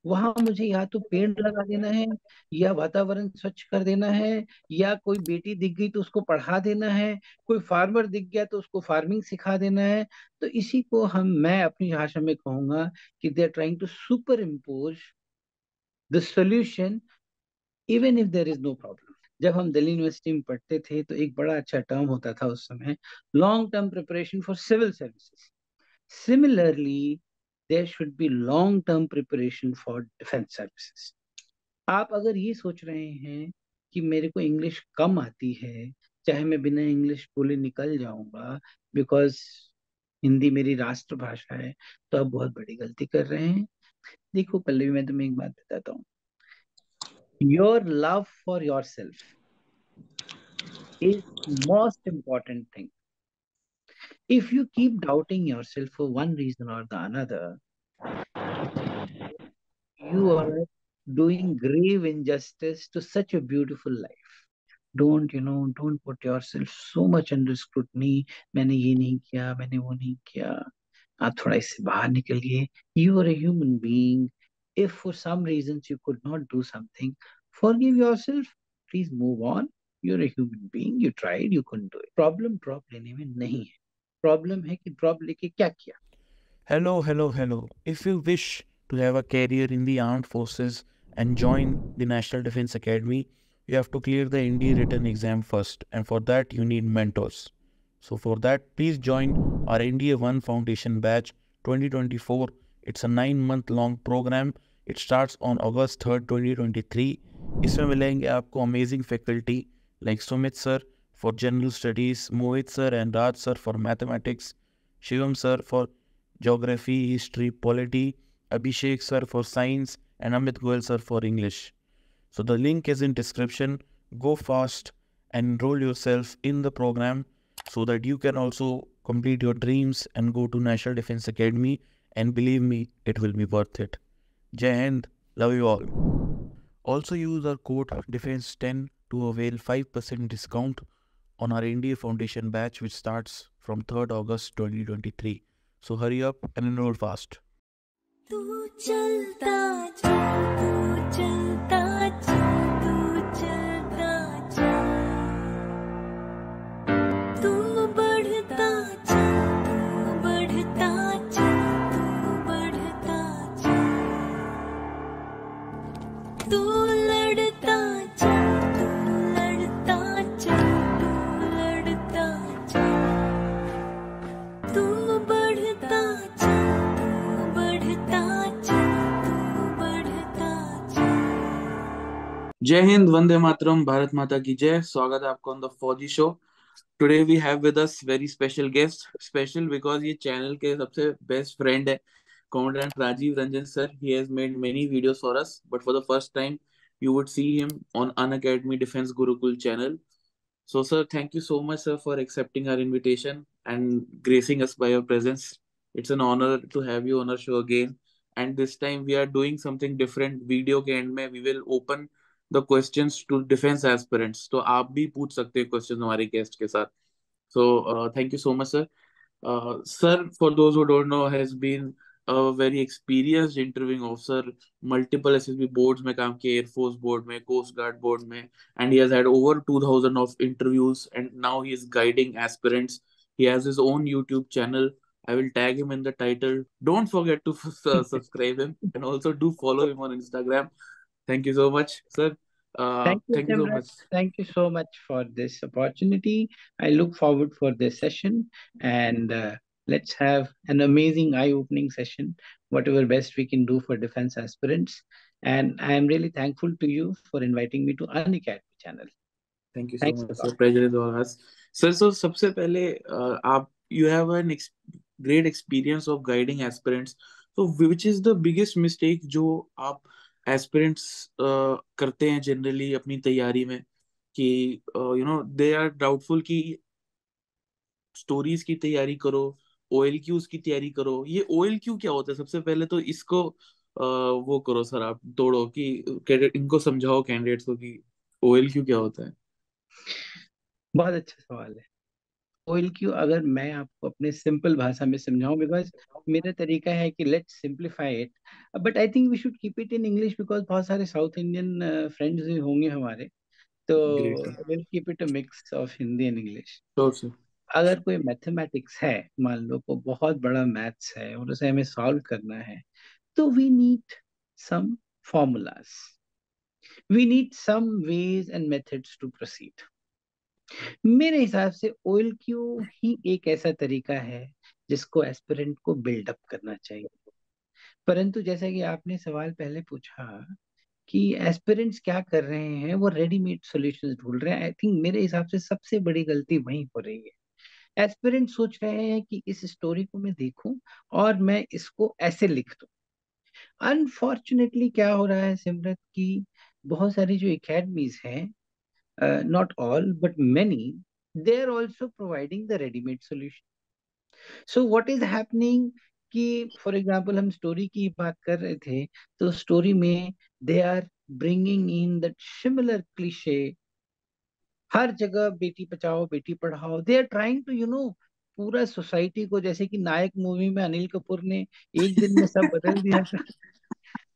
वहां मुझे या तो पेड़ लगा देना है, या वातावरण स्वच्छ कर देना है, या कोई बेटी दिख गई तो उसको पढ़ा देना है, कोई फार्मर दिख गया तो उसको फार्मिंग सिखा देना है। तो इसी को मैं अपनी भाषा में कहूंगा कि they are trying to superimpose the solution even if there is no problem. जब हम दिल्ली यूनिवर्सिटी में पढ़ते थे तो एक बड़ा अच्छा टर्म होता था उस समय, long term preparation for civil services. Similarly there should be long term preparation for defence services. आप अगर ये सोच रहे हैं कि मेरे को इंग्लिश कम आती है, चाहे मैं बिना इंग्लिश बोले निकल जाऊंगा बिकॉज हिंदी मेरी राष्ट्रभाषा है, तो आप बहुत बड़ी गलती कर रहे हैं। देखो पल्लवी, मैं तुम्हें एक बात बताता हूँ। Your love for your self is most important thing. If you keep doubting yourself for one reason or the another, you are doing grave injustice to such a beautiful life. Don't put yourself so much under scrutiny. मैंने ये नहीं किया, मैंने वो नहीं किया। आप थोड़ा इससे बाहर निकलिए। You are a human being. If for some reasons you could not do something, forgive yourself. Please move on. You're a human being. You tried, you couldn't do it. Problem drop लेने में नहीं है। Problem है कि drop लेके क्या किया। Hello, hello, hello. If you wish to have a career in the armed forces and join the National Defense Academy, you have to clear the ND written exam first, and for that, you need mentors. So, for that, please join our NDA 1 Foundation Batch 2024. It's a 9-month long program. It starts on August 3rd, 2023. इसमें मिलेंगे आपको amazing faculty like Sumit sir for general studies, Mohit sir and Raj sir for mathematics, Shivam sir for geography, history, polity, Abhishek sir for science, and Amit Goel sir for English. So the link is in description. Go fast and enroll yourself in the program so that you can also complete your dreams and go to National Defense Academy. And believe me, it will be worth it. Jai Hind, love you all. Also use our code DEFENSE10 to avail 5% discount on our NDA Foundation batch, which starts from 3rd August 2023. So hurry up and enroll fast. तू चलता जा, तू चलता जा, तू चलता जा, तू बढ़ता जा, तू बढ़ता जा, तू बढ़ता जा, तू लड़ता जा, तू लड़ता जा, तू लड़ता जा, तू बढ़ता जा, तू बढ़ता जा, तू बढ़ता जा। जय हिंद, वंदे मातरम, भारत माता की जय। स्वागत है आपको on the Fauji show. Today we have with us very special guest. Special because ये चैनल के सबसे बेस्ट फ्रेंड है, comrade Rajiv Ranjan sir. He has made many videos for us, but for the first time you would see him on Unacademy Defense Gurukul channel. So sir, thank you so much sir for accepting our invitation and gracing us by your presence. It's an honor to have you on our show again, and this time we are doing something different. Video के end में we will open the questions to defense aspirants, तो आप भी पूछ सकते हैं questions हमारे guest के साथ. So thank you so much sir. Sir, for those who don't know, has been a very experienced interviewing officer, multiple SSB boards में काम किया, Air Force board में, Coast Guard board में, and he has had over 2000 of interviews, and now he is guiding aspirants. He has his own YouTube channel. I will tag him in the title. Don't forget to subscribe him, and also do follow him on Instagram. Thank you so much, sir. Thank you, Thank you so Simran. much. Thank you so much for this opportunity. I look forward for this session, and let's have an amazing eye-opening session, whatever best we can do for defense aspirants. And I am really thankful to you for inviting me to Unacademy channel. Thank you so Thanks much, a sir. lot. Pleasure is all us. Sir, so सबसे पहले आप you have an great experience of guiding aspirants. So which is the biggest mistake जो आप aspirants करते हैं generally अपनी तैयारी में, कि they are doubtful कि stories की तैयारी करो, OLQs की तैयारी करो। ये OLQ क्या होता है? सबसे पहले तो इसको वो करो सर, आप तोड़ो कि इनको समझाओ कैंडिडेट्स को कि OLQ क्या होता है। बहुत अच्छा सवाल है। OLQ अगर मैं आपको अपने सिंपल भाषा में समझाऊं, बिकॉज मेरा तरीका है कि let's simplify it, but I think we should keep it in English because बहुत सारे साउथ इंडियन फ्रेंड्स भी होंगे हमारे, तो great sir. Will keep it a mix of Hindi and English. Sure sir. अगर कोई मैथमेटिक्स है, मान लो को बहुत बड़ा मैथ्स है और उसे हमें सॉल्व करना है, तो we need some formulas, we need some ways and methods to proceed. मेरे हिसाब से OLQ ही एक ऐसा तरीका है जिसको एस्पिरेंट को बिल्डअप करना चाहिए। परंतु जैसा कि आपने सवाल पहले पूछा कि एस्पिरेंट्स क्या कर रहे हैं, वो रेडीमेड सॉल्यूशंस ढूंढ रहे हैं, आई थिंक मेरे हिसाब से सबसे बड़ी गलती वहीं हो रही है। एस्पिरेंट सोच रहे हैं कि इस स्टोरी को मैं देखूं और मैं इसको ऐसे लिख दूं। अनफॉर्चुनेटली क्या हो रहा है सिमरत की, बहुत सारी जो एकेडमीज हैं, not all but many, they are also providing the ready-made solution. So what is happening कि फॉर एग्जाम्पल हम स्टोरी की बात कर रहे थे, तो स्टोरी में they are bringing in that similar cliche, हर जगह बेटी बचाओ बेटी पढ़ाओ, दे आर ट्राइंग टू पूरा सोसाइटी को, जैसे कि नायक मूवी में अनिल कपूर ने एक दिन में सब बदल दिया था।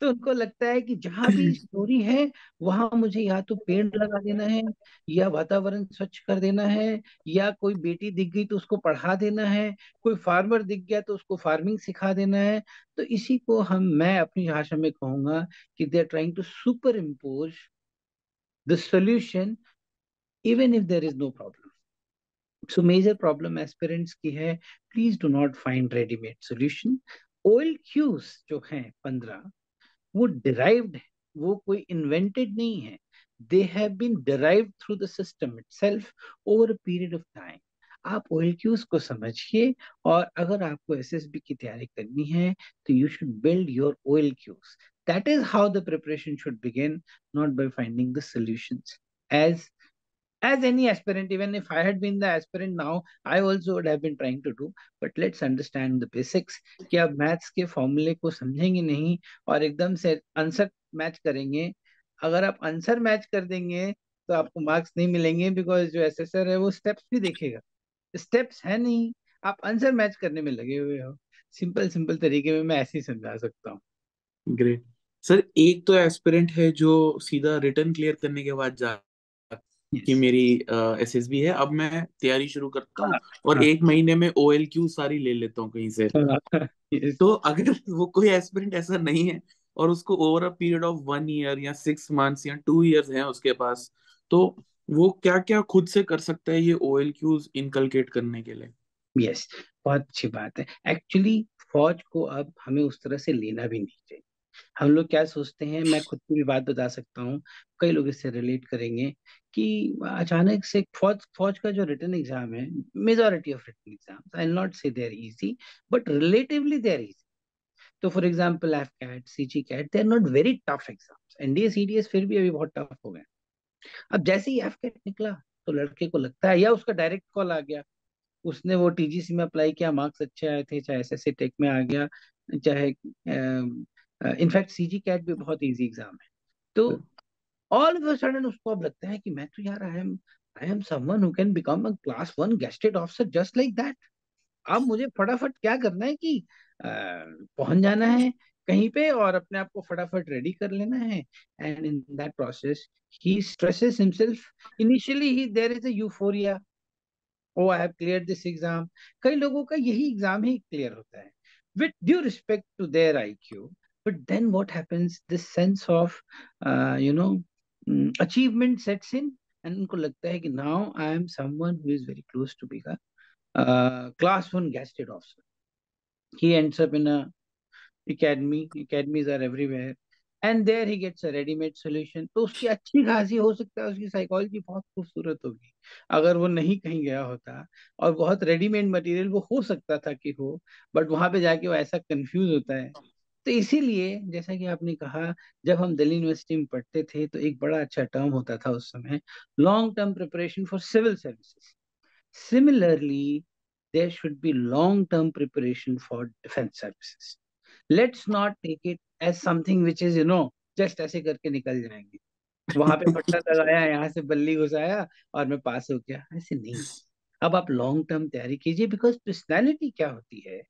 तो उनको लगता है कि जहां भी स्टोरी है वहां मुझे या तो पेड़ लगा देना है, या वातावरण स्वच्छ कर देना है, या कोई बेटी दिख गई तो उसको पढ़ा देना है, कोई फार्मर दिख गया तो उसको फार्मिंग सिखा देना है। तो इसी को मैं अपनी भाषा में कहूंगा कि they are trying to superimpose the solution even if there is no problem. So major problem aspirants की है, please do not find readymade solution. OLQs जो हैं 15, वो डिराइव्ड है, वो कोई इन्वेंटेड नहीं है, they have been derived through the system itself over a period of time. आप OLQs को समझिए, और अगर आपको SSB की तैयारी करनी है तो you should build your OLQs। That is how the preparation should begin, not by finding the solutions. as any aspirant, even if I had been the aspirant now, I also would have been trying to do. But let's understand the basics, कि आप maths के फॉर्मूले को समझेंगे नहीं और एकदम से आंसर मैच करेंगे। अगर आप आंसर मैच कर देंगे तो आपको मार्क्स नहीं मिलेंगे, बिकॉज जो एसेसर है वो स्टेप्स भी देखेगा, स्टेप्स है नहीं, आप आंसर मैच करने में लगे हुए हो। सिंपल सिंपल तरीके में मैं ऐसे ही समझा सकता हूँ। Great sir. एक तो एस्पिरेंट है जो सीधा रिटर्न क्लियर करने के बाद जा कि यस। मेरी एसएसबी है, अब मैं तैयारी शुरू करता हूँ और हाँ। एक महीने में ओएलक्यू सारी ले लेता हूँ कहीं से। यस। तो अगर वो कोई एस्पिरेंट ऐसा नहीं है और उसको over a period of 1 year या 6 मंथ्स या 2 ईयर्स है उसके पास, तो वो क्या क्या खुद से कर सकता है ये ओएलक्यूज इनकलकेट करने के लिए? यस, बहुत अच्छी बात है। एक्चुअली फौज को अब हमें उस तरह से लेना भी नहीं चाहिए। हम लोग क्या सोचते हैं, मैं खुद की भी बात बता सकता हूँ, कई लोग इससे रिलेट करेंगे, कि अचानक से फौज फौज का जो रिटन एग्जाम है, majority of written exams, I will not say they are easy, but relatively they are easy. तो for example AFCAT, CGCAT, they are not very tough exams. NDA CDS फिर भी अभी बहुत tough हो गए। अब जैसे ही F cat निकला तो लड़के को लगता है, या उसका डायरेक्ट कॉल आ गया, उसने वो टीजीसी में अप्लाई किया, मार्क्स अच्छे आए थे, चाहे एसएससी टेक में आ गया, चाहे इनफैक्ट सीजी कैट भी बहुत इजी एग्जाम है। तो ऑल ऑफ अ सडन उसको अब लगता है कि मैं तो यार आई am someone who can become a class 1 gazetted officer just like that. अब मुझे फटाफट क्या करना है कि पहुंच जाना है कहीं पे और अपने आप को फटाफट रेडी कर लेना है। And in that process he stresses himself. Initially he there is a euphoria, oh I have clear this exam. कई लोगों का यही एग्जाम ही क्लियर होता है with due respect to their IQ, but then what happens, this sense of you know achievement sets in, and उनको लगता है कि now I am someone who is very close to be class 1 gasted officer. He ends up in a academy, academies are everywhere, and there he gets a ready-made solution. तो उसकी अच्छी खासी हो सकता है, उसकी साइकोलॉजी बहुत खूबसूरत होगी अगर वो नहीं कहीं गया होता, और बहुत रेडीमेड मटेरियल वो हो सकता था कि हो, बट वहां पे जाके वो ऐसा कंफ्यूज होता है। तो इसीलिए जैसा कि आपने कहा, जब हम दिल्ली यूनिवर्सिटी में पढ़ते थे तो एक बड़ा अच्छा टर्म होता था उस समय, long term preparation for civil services. Similarly, there should be long-term preparation for defense services. Let's not take it as something which is, just ऐसे करके निकल जाएंगे, वहां पे पट्टा लगाया, यहाँ से बल्ली घुसाया और मैं पास हो गया, ऐसे नहीं। अब आप लॉन्ग टर्म तैयारी कीजिए, बिकॉज पर्सनैलिटी क्या होती है,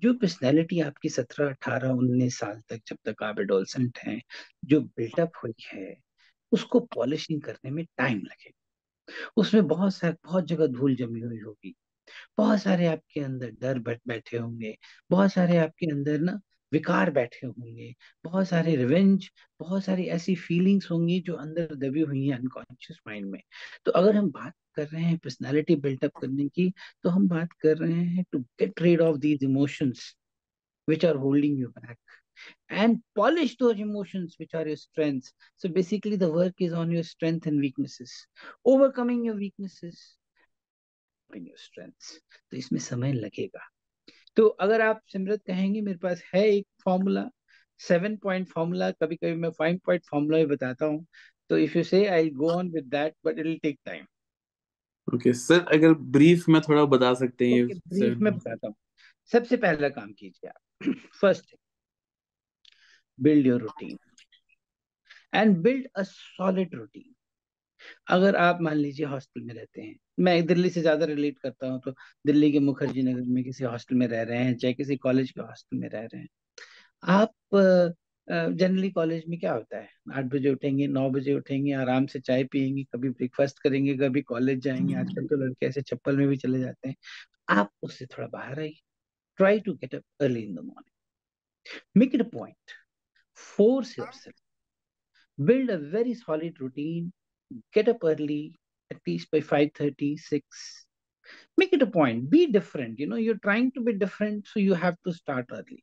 जो पर्सनैलिटी आपकी 17, 18, 19 साल तक, जब तक आप एडोलसेंट हैं, जो बिल्टअप हुई है, उसको पॉलिशिंग करने में टाइम लगेगा। उसमें बहुत जगह धूल जमी हुई होगी, बहुत सारे आपके अंदर डर बैठे होंगे, बहुत सारे आपके अंदर ना विकार बैठे होंगे, बहुत सारे रिवेंज, बहुत सारी ऐसी फीलिंग्स होंगी जो अंदर दबी हुई हैं अनकॉन्शियस माइंड में। तो अगर हम बात कर रहे हैं पर्सनालिटी बिल्टअप करने की, तो हम बात कर रहे हैं to get rid of these emotions which are holding you back and polish those emotions which are your strengths. So basically the work is on your strengths and weaknesses, overcoming your weaknesses in your strengths. तो इसमें समय लगेगा। तो अगर आप सिमरत कहेंगे मेरे पास है एक फॉर्मूला, 7 पॉइंट फॉर्मूला, कभी कभी मैं 5 पॉइंट फॉर्मूला भी बताता हूँ, तो if you say I go on with that but it will take time. Okay sir, अगर ब्रीफ में थोड़ा बता सकते हैं ये ओके, ब्रीफ में 7 बताता हूँ। सबसे पहला काम कीजिए आप, first, build your routine and build a solid routine. अगर आप मान लीजिए हॉस्टल में रहते हैं, मैं दिल्ली से ज्यादा रिलेट करता हूँ, तो दिल्ली के मुखर्जी नगर में किसी हॉस्टल में रह रहे हैं, चाहे किसी कॉलेज के हॉस्टल में रह रहे हैं आप, जनरली कॉलेज में क्या होता है, 8 बजे उठेंगे, 9 बजे उठेंगे, आराम से चाय पियेंगे, कभी ब्रेकफास्ट करेंगे, कभी कॉलेज जाएंगे, आजकल तो लड़के ऐसे चप्पल में भी चले जाते हैं। आप उससे थोड़ा बाहर आइए, try to get up early in the morning, make it a point, force yourself, build a very solid routine, get up early, at least by 5:30, 6. Make it a point, be different. You're trying to be different, so you have to start early.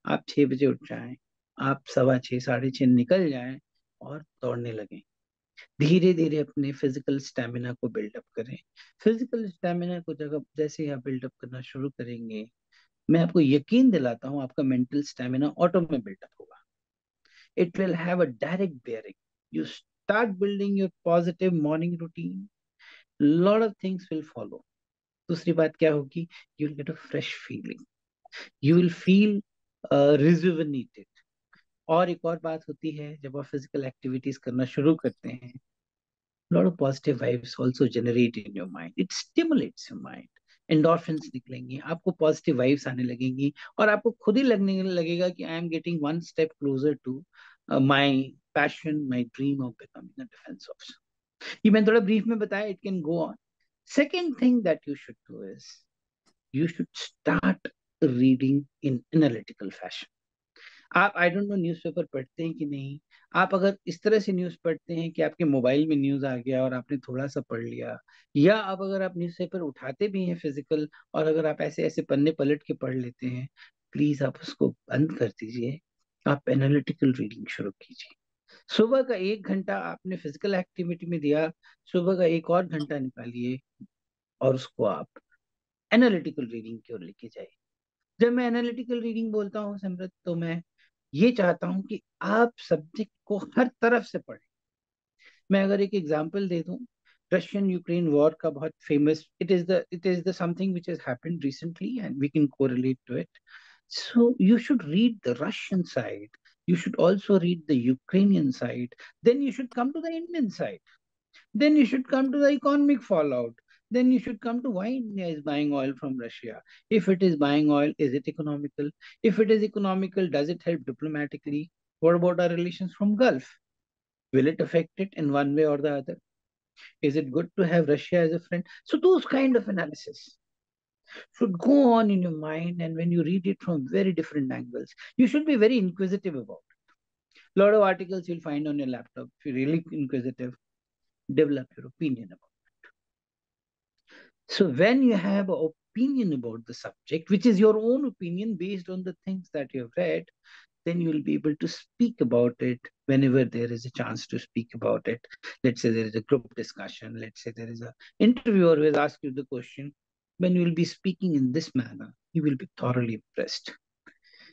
आप 6 बजे उठ जाएं, आप 6:15, 6:30 निकल जाएं और दौड़ने लगें। धीरे धीरे अपने फिजिकल स्टेमिना को बिल्डअप करें। फिजिकल स्टेमिना को जब जैसे ही आप बिल्डअप करना शुरू करेंगे, मैं आपको यकीन दिलाता हूँ आपका मेंटल स्टेमिना ऑटो में बिल्डअप होगा। It will have a direct bearing. You start building your positive morning routine, lot of things will follow. दूसरी बात क्या होगी, you will get a fresh feeling. You will feel rejuvenated. और एक और बात होती है, जब आप फिजिकल एक्टिविटीज करना शुरू करते हैं, lot of positive vibes also generate in your mind. It stimulates your mind. Endorphins निकलेंगी, आपको पॉजिटिव वाइब्स आने लगेंगी, और आपको खुद ही लगने लगेगा कि I am getting one step closer to my passion, my dream of becoming a defence officer. ये मैंने थोड़ा ब्रीफ में बताया, it can go on. Second thing that you should do is you should start reading in analytical fashion. आप, I don't know, newspaper पढ़ते हैं कि नहीं। आप अगर इस तरह से न्यूज़ पढ़ते हैं कि आपके मोबाइल में न्यूज़ आ गया और आपने थोड़ा सा पढ़ लिया, या अब अगर आप न्यूज़पेपर उठाते भी हैं फिजिकल, और अगर आप ऐसे ऐसे पन्ने पलट के पढ़ लेते हैं, प्लीज आप उसको बंद कर दीजिए, आप एनालिटिकल रीडिंग शुरू कीजिए। सुबह का 1 घंटा आपने फिजिकल एक्टिविटी में दिया, सुबह का एक और घंटा निकालिए और उसको आप एनालिटिकल रीडिंग की ओर लेके जाइए। जब मैं एनालिटिकल रीडिंग बोलता हूँ समृद्ध, तो मैं ये चाहता हूं कि आप सब्जेक्ट को हर तरफ से पढ़ें। मैं अगर एक एग्जांपल दे दूं, रशियन यूक्रेन वॉर का बहुत famous, it is the something which has happened recently and we can correlate to it. So you should read the Russian side, you should also read the Ukrainian side, then you should come to the Indian side, then you should come to the economic fallout, then you should come to why India is buying oil from Russia. If it is buying oil, is it economical? If it is economical, does it help diplomatically? What about our relations from Gulf? Will it affect it in one way or the other? Is it good to have Russia as a friend? So those kind of analysis should go on in your mind, and when you read it from very different angles, you should be very inquisitive about it. A lot of articles you'll find on your laptop. If you're really inquisitive, develop your opinion about it. So when you have an opinion about the subject, which is your own opinion based on the things that you've read, then you will be able to speak about it whenever there is a chance to speak about it. Let's say there is a group discussion. Let's say there is an interviewer who has asked you the question. When you will be speaking in this manner, you will be thoroughly impressed.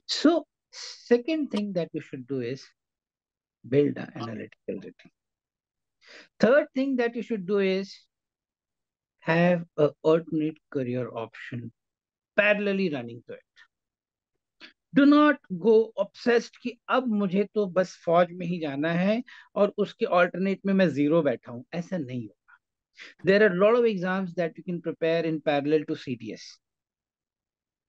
So, second thing that you should do is build an analytical writing. Third thing that you should do is have an alternate career option parallelly running to it. Do not go obsessed कि अब मुझे तो बस फौज में ही जाना है और उसके ऑल्टरनेट में मैं जीरो बैठा हूं, ऐसा नहीं होगा। There are a lot of exams that you can prepare in parallel to CDS.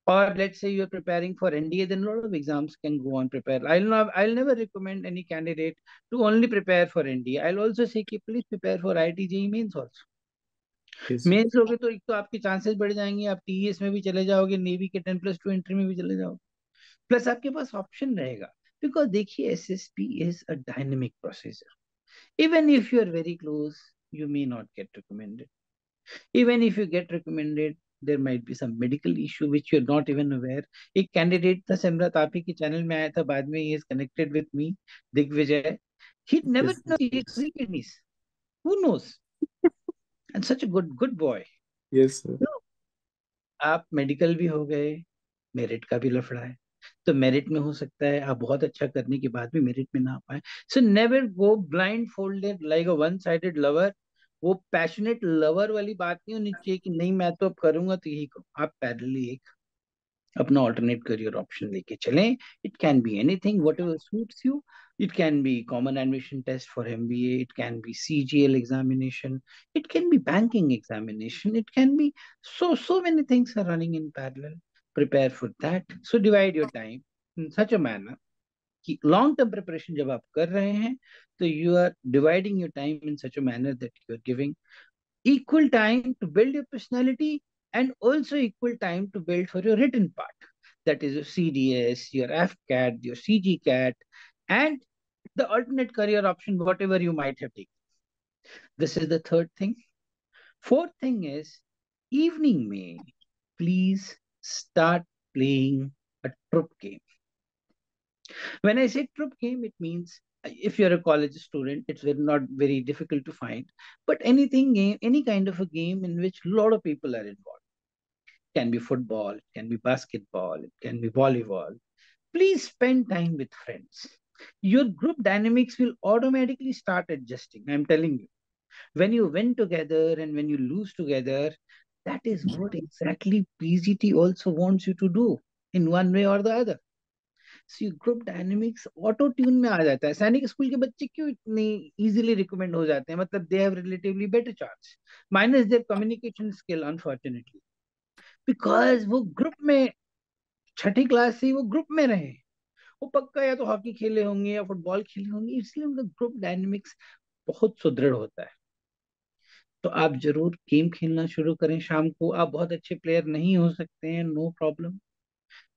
Or let's say you're preparing for NDA, then a lot of exams can go on prepare. I'll never recommend any candidate to only prepare for NDA. I'll also say कि please prepare for IIT JEE mains also. Yes, sir. Mains लोगे तो एक तो आपके chances बढ़ जाएंगे, आप TS में भी चले जाओगे, नेवी के 10+2 एंट्री में भी चले जाओगे, प्लस आपके पास ऑप्शन रहेगा. बिकॉज देखिए SSB is a dynamic procedure. Even if you are very close, you may not get recommended. Even if you get recommended, there might be some medical issue which you're not even aware. एक candidate था सिमरत, आप ही के channel में आया था, बाद में he is connected with me, Digvijay. He never Yes, knows he has 3 kidneys. Who knows? And such a good boy. yes, sir. तो आप मेडिकल भी हो गए, मेरिट का भी लफड़ा है, तो मेरिट में हो सकता है आप बहुत अच्छा करने के बाद भी मेरिट में ना आ पाए. So never go blind folded like a one sided lover. वो पैशनेट लवर वाली बात नहीं होनी चाहिए कि नहीं मैं तो अब करूंगा तो यही करूँ. आप पैरेलली एक अपना ऑल्टरनेट करियर ऑप्शन लेके चलें. It can be anything what ever suits you. It can be common admission test for MBA. It can be CGL examination. It can be banking examination. It can be so many things are running in parallel. Prepare for that. So divide your time in such a manner कि long term preparation जब आप कर रहे हैं तो you are dividing your time in such a manner that you are giving equal time to build your personality and also equal time to build for your written part. That is your CDS, your FCAT, your CGCAT, and the alternate career option, whatever you might have taken. This is the third thing. Fourth thing is evening may please start playing a troop game. When I say troop game, it means if you're a college student, it's not very difficult to find. But anything game, any kind of a game in which a lot of people are involved. It can be football, it can be basketball, it can be volleyball. Please spend time with friends. Your group dynamics will automatically start adjusting. I'm telling you. When you win together and when you lose together, that is what exactly PGT also wants you to do in one way or the other. See group dynamics auto tune में आ जाता है. सैनिक school के बच्चे क्यों इतने easily recommend हो जाते हैं? मतलब they have relatively better chance, minus there communication skill unfortunately, because वो ग्रुप में छठी क्लास से वो ग्रुप में रहे, वो पक्का या तो हॉकी खेले होंगे या फुटबॉल खेले होंगे, इसलिए उनका ग्रुप डायनेमिक्स बहुत सुदृढ़ होता है. तो आप जरूर गेम खेलना शुरू करें शाम को. आप बहुत अच्छे प्लेयर नहीं हो सकते हैं, no problem,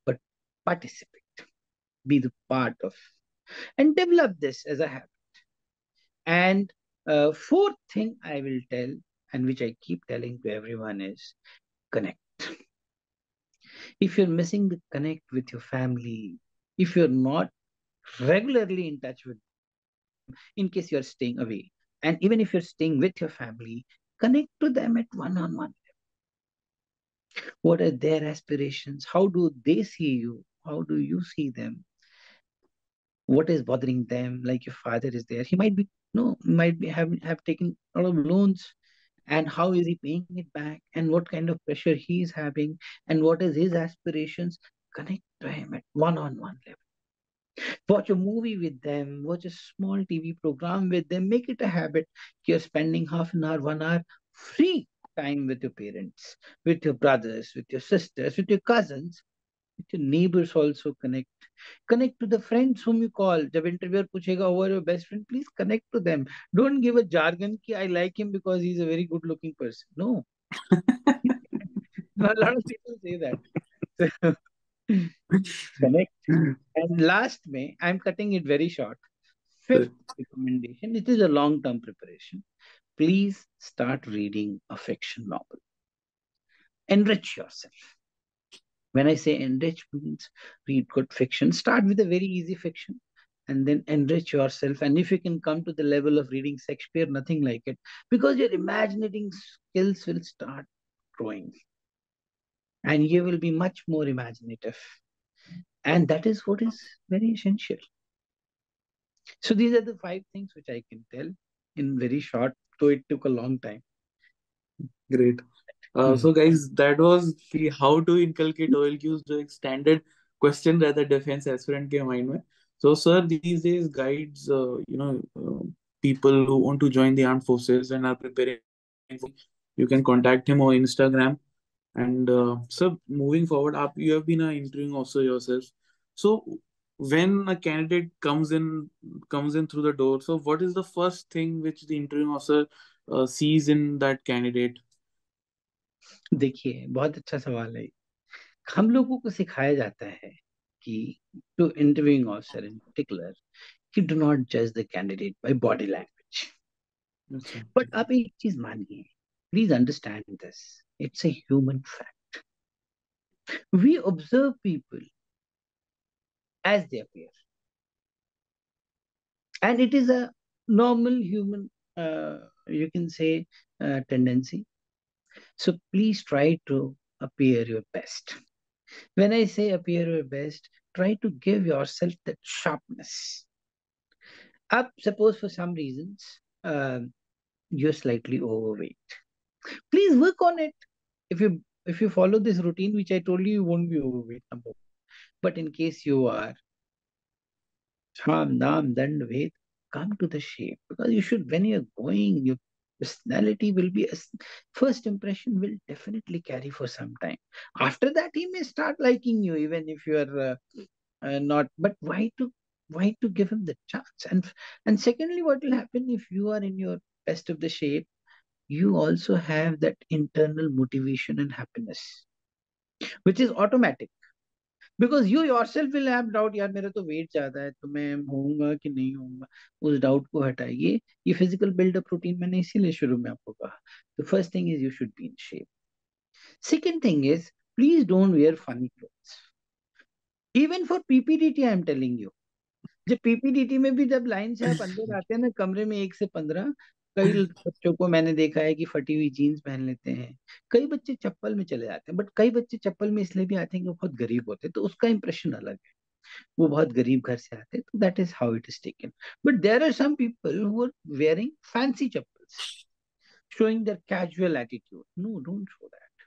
but participate, be the part of, and develop this as a habit. And fourth thing I will tell, and which I keep telling to everyone, is connect. If you're missing the connect with your family, if you're not regularly in touch with them, in case you're staying away, and even if you're staying with your family, connect to them at one-on-one. What are their aspirations? How do they see you? How do you see them? What is bothering them? Like your father is there, he might be no might be have taken a lot of loans, and how is he paying it back, and what kind of pressure he is having, and what is his aspirations. Connect to him at one-on-one level. Watch a movie with them, watch a small TV program with them. Make it a habit. You're spending half an hour, 1 hour free time with your parents, with your brothers, with your sisters, with your cousins, with your neighbors. Also connect to the friends whom you call. जब interviewer पूछेगा who are your best friend, please connect to them. Don't give a jargon कि I like him because he's a very good looking person. No. A lot of people say that. Connect. And last May, I'm cutting it very short. Fifth recommendation, it is a long term preparation. Please start reading a fiction novel. Enrich yourself. When I say enrich means read good fiction. Start with a very easy fiction and then enrich yourself. And if you can come to the level of reading Shakespeare, nothing like it, because your imaginating skills will start growing and you will be much more imaginative. And that is what is very essential. So these are the 5 things which I can tell in very short, though it took a long time. Great. So guys, that was the how to inculcate OLQs, जो एक standard question रहता है defense aspirant के mind में. So sir, these days guides, people who want to join the armed forces and are preparing You can contact him on Instagram. And so moving forward, you have been an interviewing officer yourself. So when a candidate comes in through the door, so what is the first thing which the interviewing officer sees in that candidate? देखिए, बहुत अच्छा सवाल है। हम लोगों को सिखाया जाता है कि to interviewing officer in particular कि डू नॉट जज the candidate by body language. अच्छा। बट आप एक चीज मानिए, please understand this, it's a human fact. We observe people as they appear, and it is a normal human, you can say, tendency. So please try to appear your best. When I say appear your best, try to give yourself that sharpness. Up, suppose for some reasons you're slightly overweight, please work on it. If you follow this routine which I told you, you won't be overweight, number one. But in case you are Sham, Nam, Dand, Ved, come to the shape. Because you should, when you're going, your personality will be, first impression will definitely carry for some time. After that, he may start liking you, even if you are not. But why to give him the chance? And secondly, what will happen if you are in your best of the shape? You also have that internal motivation and happiness, which is automatic. Because you yourself will have doubt, यार मेरा तो wait ज्यादा है, तो मैं होऊंगा कि नहीं होऊंगा। उस डाउट को हटाइए। ये फिजिकल बिल्डअप रूटीन मैंने इसीलिए शुरू में आपको कहा। The first thing is you should be in shape. Second thing is please don't wear funny clothes, even for PPDT I am telling you. जब पीपीडीटी में भी जब लाइन से आप अंदर आते हैं ना कमरे में, 1 से 15, कई बच्चों को मैंने देखा है कि फटी हुई जीन्स पहन लेते हैं। कई बच्चे चप्पल में चले जाते हैं, बट कई बच्चे चप्पल में इसलिए भी आते हैं कि वो बहुत गरीब होते हैं, तो उसका इंप्रेशन अलग है। वो बहुत गरीब घर से आते हैं, तो that is how it is taken. But there are some people who are wearing fancy chappals, showing their casual attitude. No, don't show that.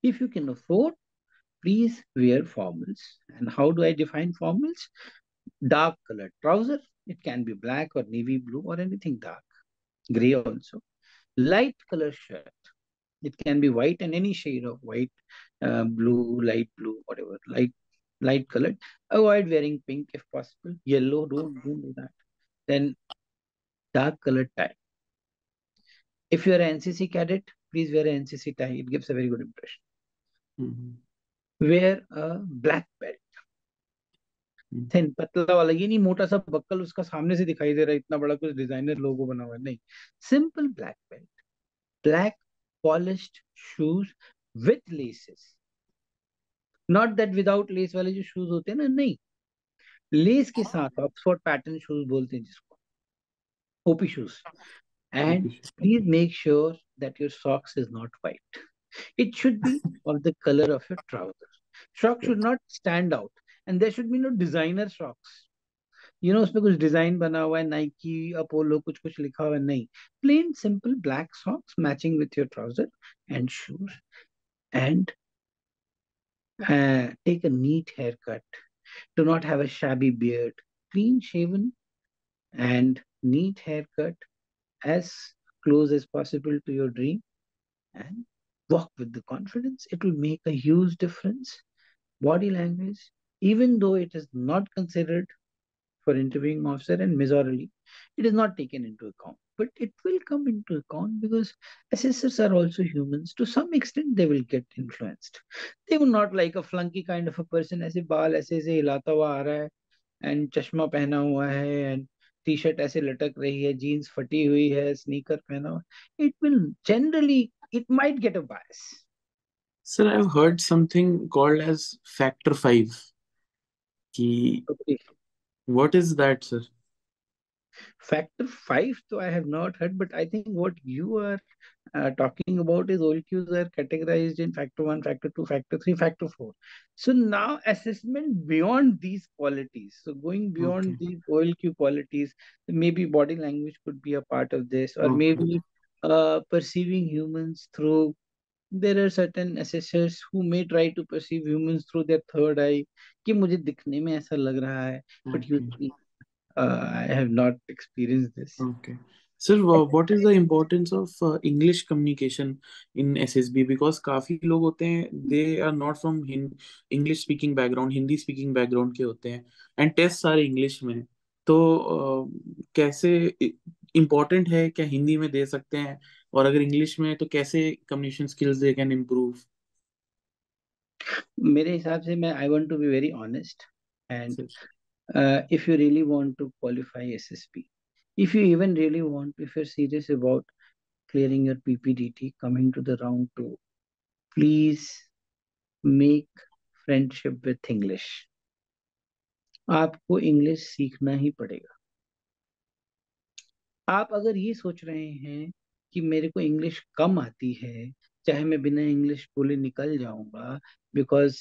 If you can afford, please wear formals. And how do I define formals? Dark colored trouser. It can be black or navy blue or anything dark. Gray also. Light color shirt. It can be white and any shade of white, blue, light blue, whatever. Light colored. Avoid wearing pink if possible. Yellow, don't do that. Then dark colored tie. If you are an NCC cadet, please wear an NCC tie. It gives a very good impression. Mhm. Wear a black belt. Thin, पतला वाला, ये नहीं मोटा सा buckle उसका सामने से दिखाई दे रहा है, इतना बड़ा कुछ डिजाइनर लोगो बना हुआ है, नहीं। Simple black belt, black polished shoes with laces, not that without less वाले जो शूज होते हैं ना, नहीं, लेस के साथ ऑक्सफोर्ड पैटर्न शूज बोलते हैं जिसको, OP shoes. And please make sure that your socks is not white, it should be of the color of your trouser. Socks should not stand out, and there should be no designer socks. उसमें कुछ design बना हुआ है, Nike, Apollo, कुछ कुछ लिखा हुआ है, नहीं। Plain simple black socks matching with your trouser and shoes, and take a neat haircut. Do not have a shabby beard. Clean shaven and neat haircut, as close as possible to your dream, and walk with the confidence. It will make a huge difference. Body language, even though it is not considered for interviewing officer and majorly, it is not taken into account. But it will come into account because assessors are also humans. To some extent, they will get influenced. They will not like a flunky kind of a person, ऐसे बाल ऐसे हिलाता हुआ आ रहा है, and चश्मा पहना हुआ है, and टी शर्ट ऐसे लटक रही है, जीन्स फटी हुई है, स्नीकर पहना हुआ, it will generally, it might get a bias. Sir, I've heard something called as Factor 5. Okay. What is that, sir? Factor 5, so I have not heard, but I think what you are talking about is OLQs are categorized in factor 1, factor 2, factor 3, factor 4. So now assessment beyond these qualities. So going beyond Okay. these OLQ qualities, maybe body language could be a part of this, or Okay. maybe perceiving humans through. There are certain assessors who may try to perceive humans through their third eye, कि मुझे दिखने में ऐसा लग रहा है, but Okay. usually I have not experienced this. Okay. Sir, what is the importance of English communication in SSB? Because काफी लोग होते हैं, they are not from English speaking background, Hindi speaking background के होते हैं, and tests सारे English में हैं। तो कैसे important है, क्या हिंदी में दे सकते हैं, और अगर इंग्लिश में है तो कैसे communication skills they can improve? मेरे हिसाब से, मैं I want to be very honest, and Sir, if you really want to qualify SSB, if you even really want, if you're serious about clearing your PPDT, coming to the round two, please make friendship with English. आपको English सीखना ही पड़ेगा। आप अगर ये सोच रहे हैं कि मेरे को इंग्लिश कम आती है, चाहे मैं बिना इंग्लिश बोले निकल जाऊंगा, बिकॉज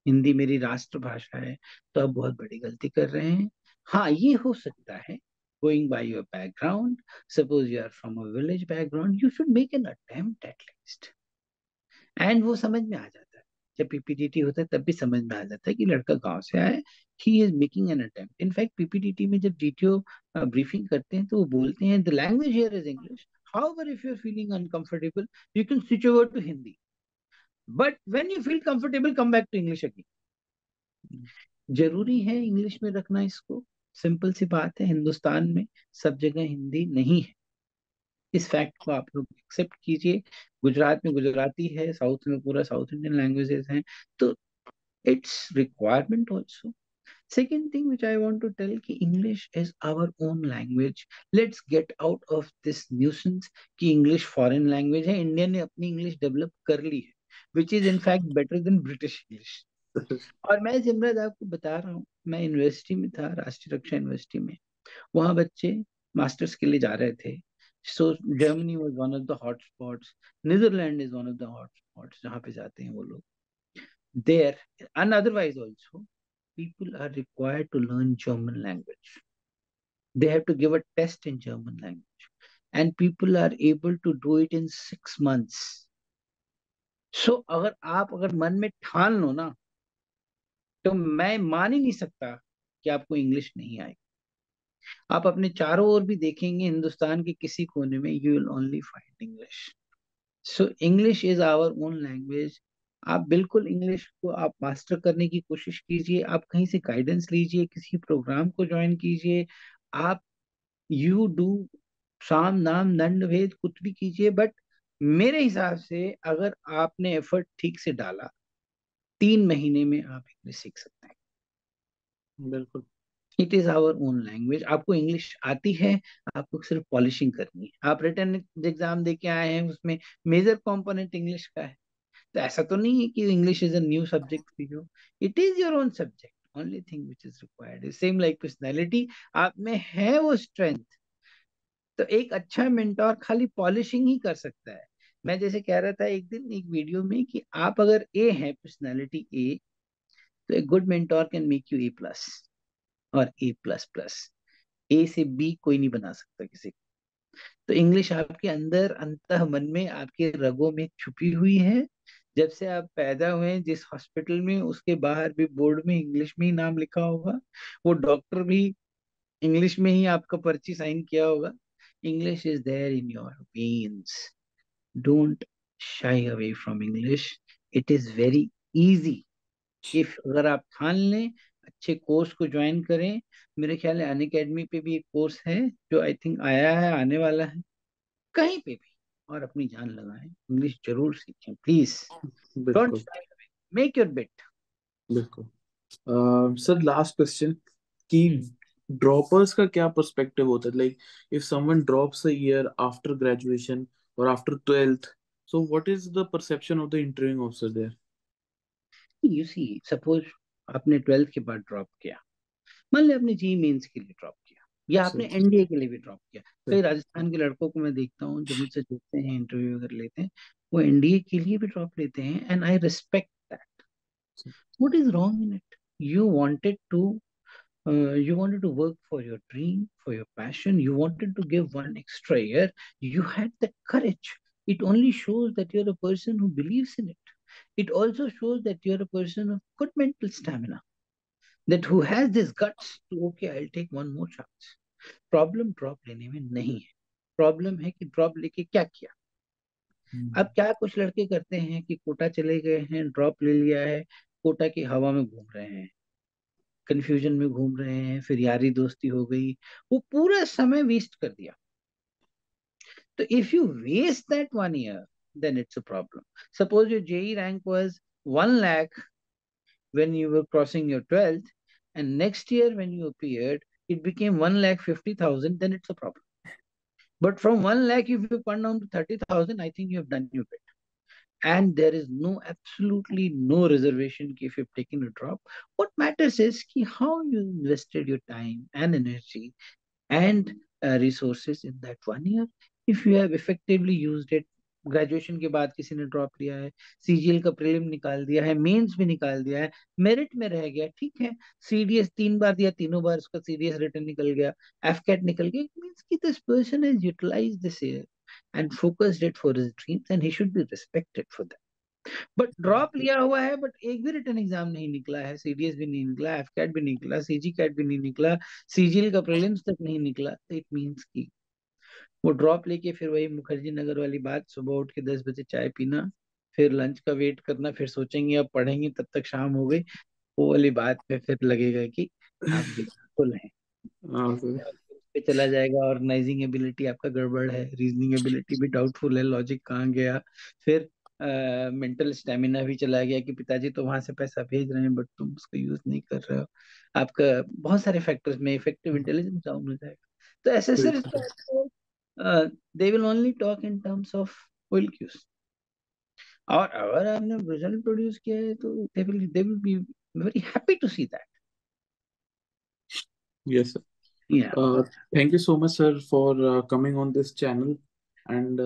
हिंदी मेरी राष्ट्रभाषा है, तो आप बहुत बड़ी गलती कर रहे हैं। हाँ, ये हो सकता है, going by your background, suppose you are from a village background, you should make an attempt at least, and वो समझ में आ जाता है। जब पीपीटीटी होता है तब भी समझ में आ जाता है कि लड़का गांव से आया है, he is making an attempt. In fact PPTT में जब डीटीओ ब्रीफिंग करते हैं तो वो बोलते हैं the language here is English, however if you're feeling uncomfortable you can switch over to Hindi, but when you feel comfortable come back to English again. जरूरी है इंग्लिश में रखना इसको, सिंपल सी बात है, हिंदुस्तान में सब जगह हिंदी नहीं है, इस फैक्ट को आप लोग एक्सेप्ट कीजिए। गुजरात में गुजराती है, साउथ में पूरा साउथ इंडियन लैंग्वेजेस हैं, तो it's requirement also. Second thing which I want to tell कि English is our own language. Let's get out of this nuisance कि English foreign language है। इंडिया ने अपनी इंग्लिश डेवलप कर ली है, which is in fact better than British English। और मैं जिमरत आपको बता रहा हूँ, मैं यूनिवर्सिटी में था, राष्ट्रीय रक्षा यूनिवर्सिटी में, वहाँ बच्चे मास्टर्स के लिए जा रहे थे। So Germany was one of the hot spots, Netherland is one of the hot spots जहाँ पे जाते हैं वो लोग। There and otherwise also people are required to learn German language. They have to give a test in German language, and people are able to do it in 6 months. So अगर मन में ठान लो ना, तो मैं मान ही नहीं सकता कि आपको इंग्लिश नहीं आएगी। आप अपने चारों ओर भी देखेंगे, हिंदुस्तान के किसी कोने में you will only find English. So English is our own language. आप बिल्कुल इंग्लिश को आप मास्टर करने की कोशिश कीजिए, आप कहीं से गाइडेंस लीजिए, किसी प्रोग्राम को ज्वाइन कीजिए, आप यू डू साम नाम दंड भेद कुछ भी कीजिए, बट मेरे हिसाब से अगर आपने एफर्ट ठीक से डाला, 3 महीने में आप इंग्लिश सीख सकते हैं। बिल्कुल। It is our own language. आपको इंग्लिश आती है, आपको सिर्फ पॉलिशिंग करनी है। आप रिटन एग्जाम दे के आए हैं, उसमें मेजर कंपोनेंट इंग्लिश का है, तो ऐसा तो नहीं है कि English is a new subject for you, it is your own subject. Only thing which is required is same like personality, आप में है वो स्ट्रेंथ, तो एक अच्छा मेंटोर खाली पॉलिशिंग ही कर सकता है। मैं जैसे कह रहा था एक दिन एक वीडियो में कि आप अगर ए है, पर्सनैलिटी ए, तो एक good mentor can make U A plus और ए प्लस प्लस। ए से बी कोई नहीं बना सकता किसी को। तो इंग्लिश आपके अंदर अंतः मन में, आपके रगों में छुपी हुई है। जब से आप पैदा हुए हैं जिस हॉस्पिटल में, उसके बाहर भी बोर्ड में इंग्लिश में ही नाम लिखा होगा, वो डॉक्टर भी इंग्लिश में ही आपका पर्ची साइन किया होगा। English is there in your veins, don't shy away from English, it is very easy. If अगर आप ठान लें, अच्छे कोर्स को ज्वाइन करें। मेरे ख्याल है अनअकैडमी पे भी एक कोर्स है जो आई थिंक आया है, आने वाला है, कहीं पे भी, और अपनी जान लगाएं, इंग्लिश जरूर सीखें प्लीज। डोंट बिल्कुल। Shy away, make your bet. बिल्कुल। सर, लास्ट क्वेश्चन कि ड्रॉपर्स का क्या पर्सपेक्टिव होता है? Like if someone drops a year after graduation और after 12th, so what is the perception of the interviewing officer there? You see, suppose आपने 12th के बाद ड्रॉप किया, मान लिया आपने जी मेंस के लिए ड्रॉप किया, या आपने सर, एनडीए के लिए भी ड्रॉप किया। सर, कई राजस्थान के लड़कों को मैं देखता हूँ जो मुझसे जुड़ते हैं, इंटरव्यू अगर लेते हैं, वो एनडीए के लिए भी ड्रॉप लेते हैं, and I respect that. Sir, what is wrong in it? You wanted to you wanted to work for your dream, for your passion. You wanted to give one extra year. You had the courage. It only shows that you're a person who believes in it. It also shows that you're a person of good mental stamina, that who has this guts to, okay, I'll take one more chance. Problem drop लेने में नहीं है। Problem है कि drop लेके क्या किया। अब क्या कुछ लड़के करते हैं कि कोटा चले गए हैं, ड्रॉप ले लिया है, कोटा की हवा में घूम रहे हैं, कंफ्यूजन में घूम रहे हैं, फिर यारी दोस्ती हो गई, वो पूरा समय वेस्ट कर दिया। तो if you waste that 1 year, then it's a problem. Suppose your JE rank was 1 lakh when you were crossing your 12th, and next year when you appeared, it became 1,50,000, then it's a problem. But from 1 lakh, if you've gone down to 30,000, I think you have done your bit. And there is no, absolutely no reservation if you've taken a drop. What matters is how you invested your time and energy and resources in that 1 year. If you have effectively used it, graduation के बाद किसी ने drop लिया है, CGL का prelim निकाल दिया है, मेंस भी निकाल दिया है, मेरिट में रह गया, ठीक है, सीडीएस 3 बार दिया, तीनों बार उसका सीडीएस रिटर्न निकल गया, एफकेट निकल गया, इट मींस कि this person has utilized this year and focused it for his dreams and he should be respected for that. But drop लिया हुआ है, बट एक भी रिटर्न एग्जाम नहीं निकला है, सीडीएस भी नहीं निकला, एफकेट भी नहीं निकला, सीजी कैट भी नहीं निकला, सीजीएल का प्रीलिम्स तक नहीं निकला, तो इट मींस कि वो ड्रॉप लेके फिर वही मुखर्जी नगर वाली बात, सुबह उठ के 10 बजे चाय पीना, फिर लंच का वेट करना, फिर सोचेंगे अब पढ़ेंगे, तब तक शाम हो गई, वो वाली बात पे फिर लगेगा कि आप बिल्कुल हैं। हाँ सर। पे चला जाएगा, ऑर्गेनाइजिंग एबिलिटी आपका गड़बड़ है, रीजनिंग एबिलिटी भी डाउटफुल है, लॉजिक कहाँ गया, फिर मेंटल स्टेमिना भी चला गया कि पिताजी तो वहां से पैसा भेज रहे हैं बट तुम उसका यूज नहीं कर रहे हो, आपका बहुत सारे फैक्टर्स में इफेक्टिव इंटेलिजेंस डाउन हो जाएगा। तो assessor they will only talk in terms of OLQs, और अगर आपने रिजल्ट प्रोड्यूस किया है तो they will be very happy to see that. Yes, sir. या Thank you so much, sir, for coming on this channel, and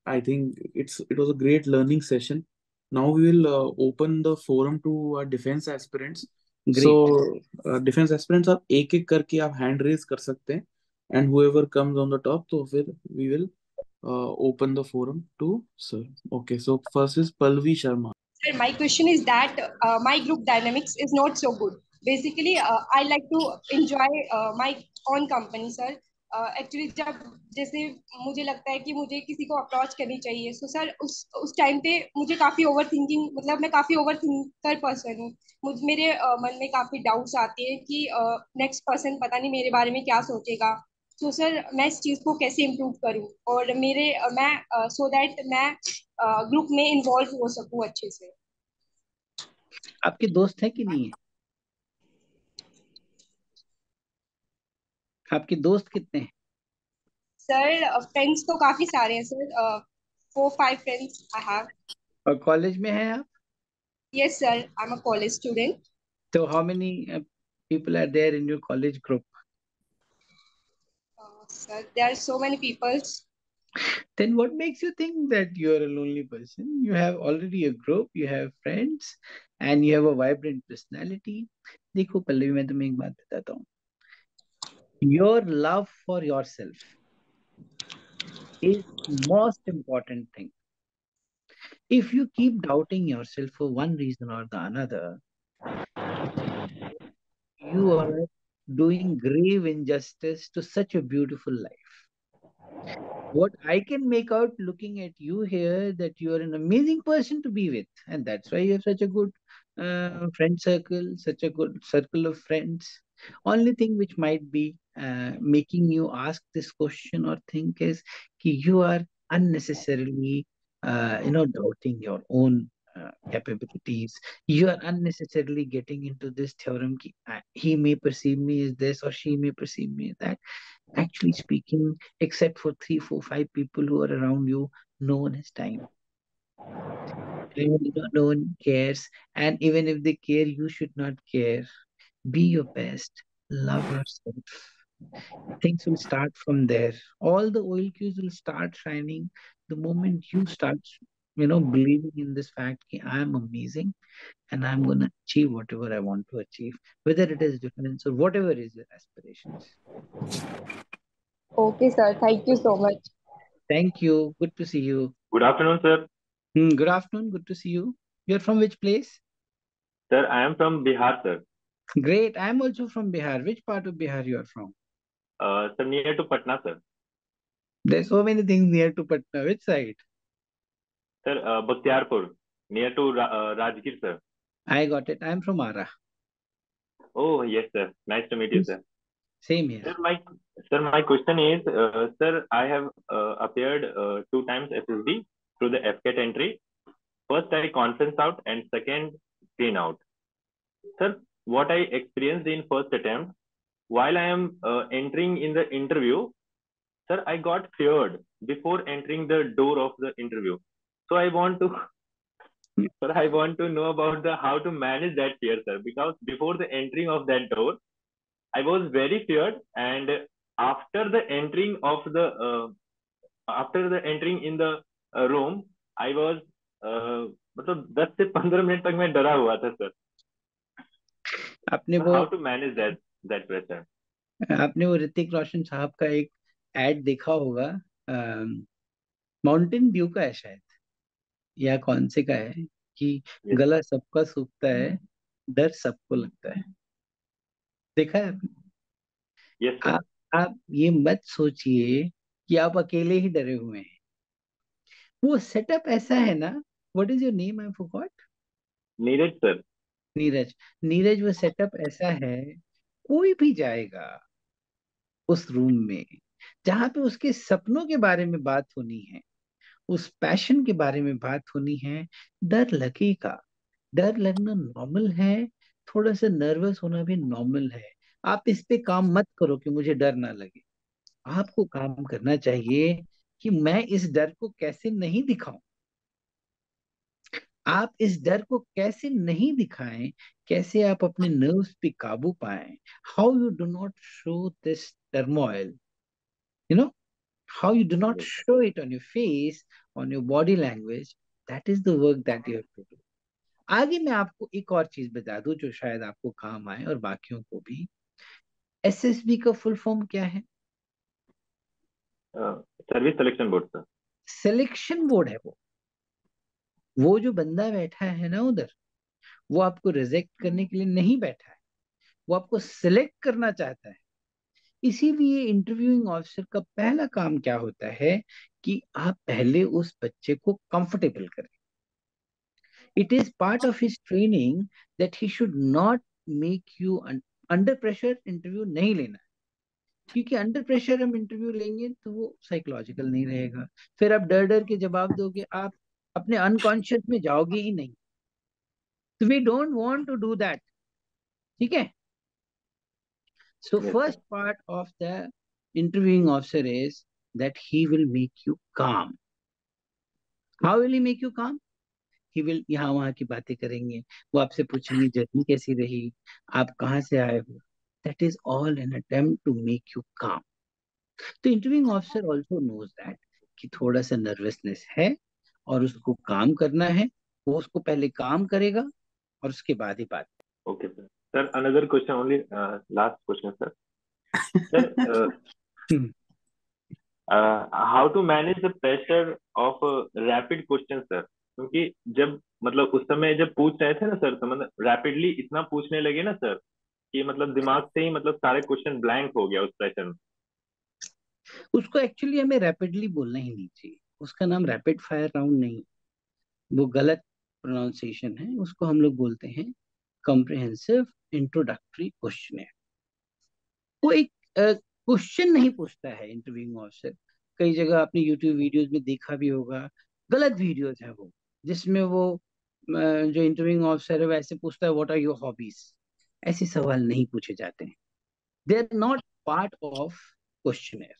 I think it was a great learning session. Now we will open the forum to our defense aspirants. So, great, defense aspirants, आप एक एक करके आप hand raise कर सकते हैं, and whoever comes on the top, तो फिर we will open the forum to sir. Okay, so first is Palvi Sharma. Sir, my question is that my group dynamics is not so good. Basically, I like to enjoy my own company, sir. Actually जब जैसे मुझे लगता है कि मुझे किसी को approach करनी चाहिए, सो सर उस टाइम पे मुझे काफ़ी ओवर थिंकिंग, मतलब मैं काफ़ी ओवर थिंकर पर्सन हूँ। मेरे मन में काफ़ी डाउट्स आते हैं कि नेक्स्ट पर्सन पता नहीं मेरे बारे में क्या सोचेगा। सो सर मैं इस चीज़ को कैसे इम्प्रूव करूँ और मैं सो दैट मैं ग्रुप में इन्वॉल्व हो सकूँ अच्छे से। आपके दोस्त हैं कि नहीं है? आपके दोस्त कितने हैं? सर फ्रेंड्स तो काफ़ी सारे हैं सर, 4-5 फ्रेंड्स आई हैव। और कॉलेज में हैं आप? Yes sir, I am a college student. तो how many people are there in your college group? Sir, there are so many peoples. Then what makes you think that you are a lonely person? You have already a group, you have friends, and you have a vibrant personality. देखो पल्लवी, मैं तुम्हें एक बात बताता हूँ. Your love for yourself is most important thing. If you keep doubting yourself for one reason or the another, you are doing grave injustice to such a beautiful life. What I can make out looking at you here, that you are an amazing person to be with, and that's why you have such a good friend circle, such a good circle of friends. Only thing which might be making you ask this question or think is that you are unnecessarily, doubting your own capabilities. You are unnecessarily getting into this theorem ki, he may perceive me as this or she may perceive me as that. Actually speaking, except for 3, 4, 5 people who are around you, no one has time. No one cares. And even if they care, you should not care. Be your best. Love yourself. Things will start from there. All the OLQs will start shining the moment you start, believing in this fact that I am amazing and I'm going to achieve whatever I want to achieve, whether it is defense or whatever is your aspirations. Okay, sir. Thank you so much. Thank you. Good to see you. Good afternoon, sir. Good afternoon. Good to see you. You're from which place? Sir, I am from Bihar, sir. Great. I'm also from Bihar. Which part of Bihar you are from? Sir, near to Patna, sir. There's so many things near to Patna. Which side? Sir, Bakhtiarpur, near to Rajgir, sir. I got it. I'm from Ara. Oh, yes, sir. Nice to meet you, sir. Same here. My question is, sir, I have appeared 2 times SSB through the FCAT entry. First, I conference out, and second, screen out. Sir, what I experienced in first attempt, while I am entering in the interview, sir, I got feared before entering the door of the interview. So I want to, sir, I want to know about the how to manage that fear, sir. Because before the entering of that door, I was very feared, and after the entering of the after the entering in the room, I was मतलब 10 से 15 minute तक मैं डरा हुआ था, sir. आपने So वो how to manage that pressure? आपने वो ऋतिक रोशन साहब का एक एड देखा होगा, माउंटेन ड्यू का है शायद, या कौन से का है, कि Yes, गला सबका सूखता है, डर सबको लगता है. देखा है आपने? yes, sir. आप ये मत सोचिए कि आप अकेले ही डरे हुए हैं. वो सेटअप ऐसा है ना. What is your name? I forgot. Neeraj, sir. Neeraj. Neeraj, वो सेटअप ऐसा है, कोई भी जाएगा उस रूम में जहां पे उसके सपनों के बारे में बात होनी है, उस पैशन के बारे में बात होनी है, डर लगेगा. डर लगना नॉर्मल है. थोड़ा सा नर्वस होना भी नॉर्मल है. आप इस पे काम मत करो कि मुझे डर ना लगे. आपको काम करना चाहिए कि मैं इस डर को कैसे नहीं दिखाऊं. आप इस डर को कैसे नहीं दिखाएं, कैसे आप अपने नर्व्स पे काबू पाएं. How you do not show this turmoil, you know, how you do not Yes, show it on your face, on your body language. That is the work that you have to do. आगे मैं आपको एक और चीज बता दूं जो शायद आपको काम आए और बाकियों को भी. एसएसबी का फुल फॉर्म क्या है? Service Selection Board, sir. Selection board है. वो जो बंदा बैठा है ना उधर, वो आपको रिजेक्ट करने के लिए नहीं बैठा है, वो आपको सिलेक्ट करना चाहता है. इसीलिए इंटरव्यूइंग ऑफिसर का पहला काम क्या होता है कि आप पहले उस बच्चे को कंफर्टेबल करें. It is part of his training that he should not make you under pressure interview नहीं लेना है. क्योंकि अंडर प्रेशर हम इंटरव्यू लेंगे तो वो साइकोलॉजिकल नहीं रहेगा. फिर आप डर डर के जवाब दोगे, आप अपने अनकॉन्शियस में जाओगे ही नहीं. तो we don't want to do that. ठीक है. So Yes, sir. First part of the interviewing officer is that he will make you calm. How will he make you calm? He will यहाँ वहाँ की बातें करेंगे. वो आपसे पूछेंगे जर्नी कैसी रही, आप कहाँ से आए हो. That is all an attempt to make you calm. तो interviewing officer also knows that कि थोड़ा सा नर्वसनेस है और उसको काम करना है. वो उसको पहले काम करेगा और उसके बाद ही बात. Okay, sir. Sir, another question only, last question, sir. Sir, how to manage the pressure of rapid questions, sir? क्योंकि जब मतलब उस समय जब पूछ रहे थे ना सर, तो मतलब रैपिडली इतना पूछने लगे ना सर कि मतलब दिमाग से ही मतलब सारे क्वेश्चन ब्लैंक हो गया उस प्रेशर में. उसको एक्चुअली हमें रैपिडली बोलना ही नहीं चाहिए. उसका नाम रैपिड फायर राउंड नहीं, वो गलत प्रोनाउंसिएशन है. उसको हम लोग बोलते हैं कॉम्प्रिहेंसिव इंट्रोडक्टरी क्वेश्चन. वो एक क्वेश्चन नहीं पूछता है इंटरव्यूइंग ऑफिसर. कई जगह आपने यूट्यूब वीडियोस में देखा भी होगा, गलत वीडियोस है वो, जिसमें वो जो इंटरव्यूइंग ऑफिसर है वैसे पूछता है व्हाट आर योर हॉबीज. ऐसे सवाल नहीं पूछे जाते हैं. They are not part of questionnaire.